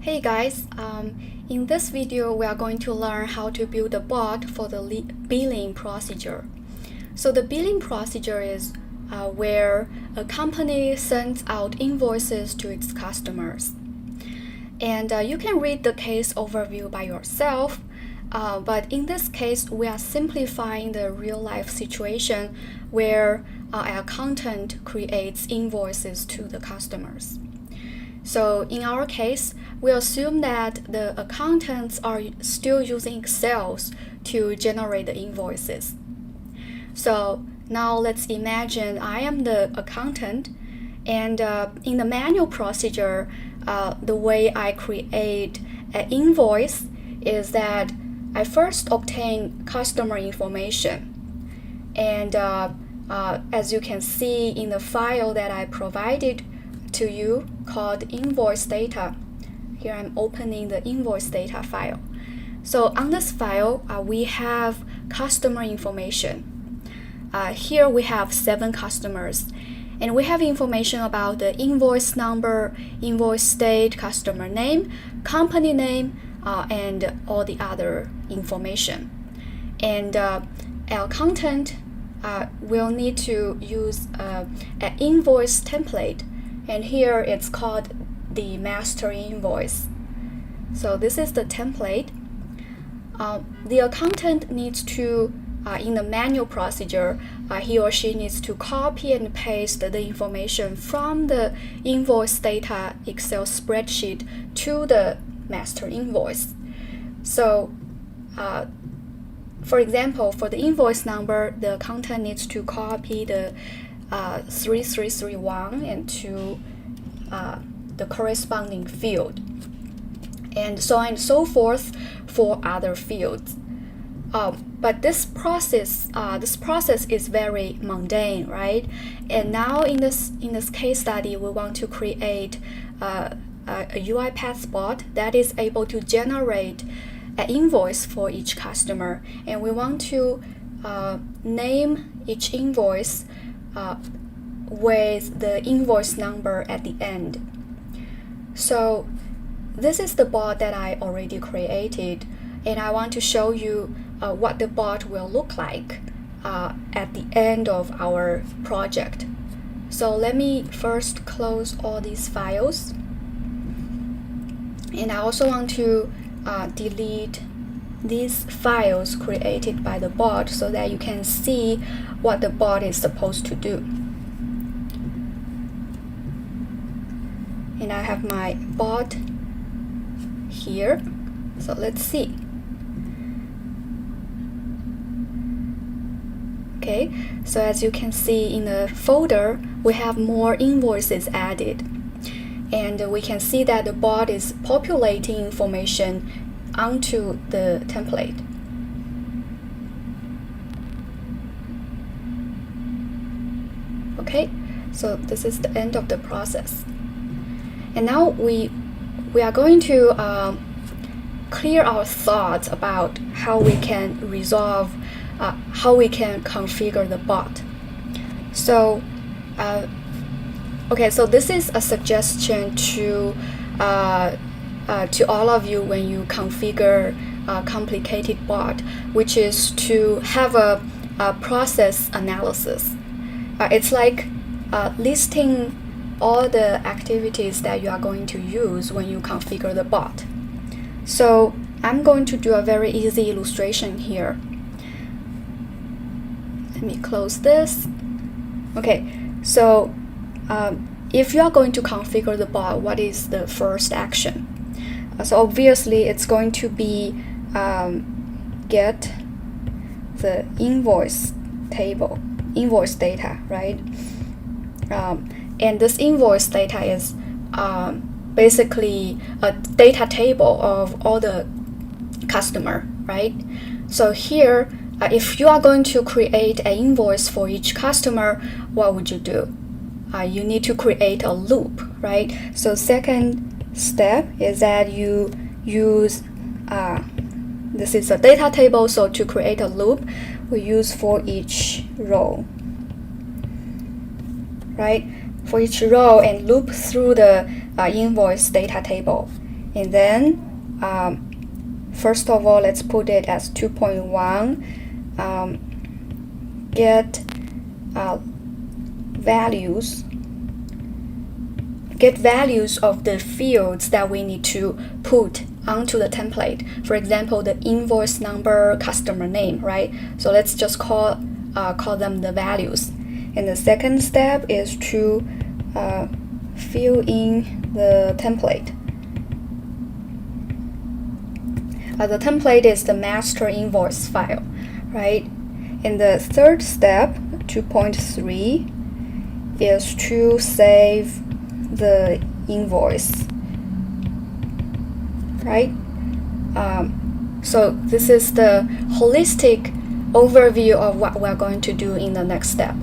Hey guys, in this video we are going to learn how to build a bot for the billing procedure. So the billing procedure is where a company sends out invoices to its customers. And you can read the case overview by yourself, but in this case we are simplifying the real-life situation where our accountant creates invoices to the customers. So in our case, we assume that the accountants are still using Excel to generate the invoices. So now let's imagine I am the accountant, and in the manual procedure, the way I create an invoice is that I first obtain customer information. And as you can see in the file that I provided to you called invoice data. Here I'm opening the invoice data file. So on this file, we have customer information. Here we have 7 customers, and we have information about the invoice number, invoice date, customer name, company name, and all the other information. And our accountant will need to use an invoice template. And here it's called the master invoice. So this is the template. The accountant needs to, in the manual procedure, he or she needs to copy and paste the information from the invoice data Excel spreadsheet to the master invoice. So, for example, for the invoice number, the accountant needs to copy the 3331 into the corresponding field, and so on and so forth for other fields. But this process is very mundane, right? And now in this case study, we want to create a UiPath bot that is able to generate an invoice for each customer, and we want to name each invoice with the invoice number at the end. So this is the bot that I already created, and I want to show you what the bot will look like at the end of our project. So let me first close all these files, and I also want to delete these files created by the bot so that you can see what the bot is supposed to do. And I have my bot here, so let's see. Okay, so as you can see in the folder, we have more invoices added, and we can see that the bot is populating information onto the template. Okay, so this is the end of the process. And now we are going to clear our thoughts about how we can resolve, how we can configure the bot. So, okay, so this is a suggestion to all of you when you configure a complicated bot, which is to have a process analysis. It's like listing all the activities that you are going to use when you configure the bot. So I'm going to do a very easy illustration here. Let me close this. Okay, so if you are going to configure the bot, what is the first action? So obviously it's going to be get the invoice table, invoice data, right? And this invoice data is basically a data table of all the customer, right? So here, if you are going to create an invoice for each customer, what would you do? You need to create a loop, right? So second step is that you use, this is a data table, so to create a loop, we use for each row, right? For each row and loop through the invoice data table. And then first of all, let's put it as 2.1. Get values of the fields that we need to put onto the template. For example, the invoice number, customer name, right? So let's just call them the values. And the second step is to fill in the template. The template is the master invoice file, right? And the third step, 2.3, is to save the invoice, right? So this is the holistic overview of what we're going to do in the next step.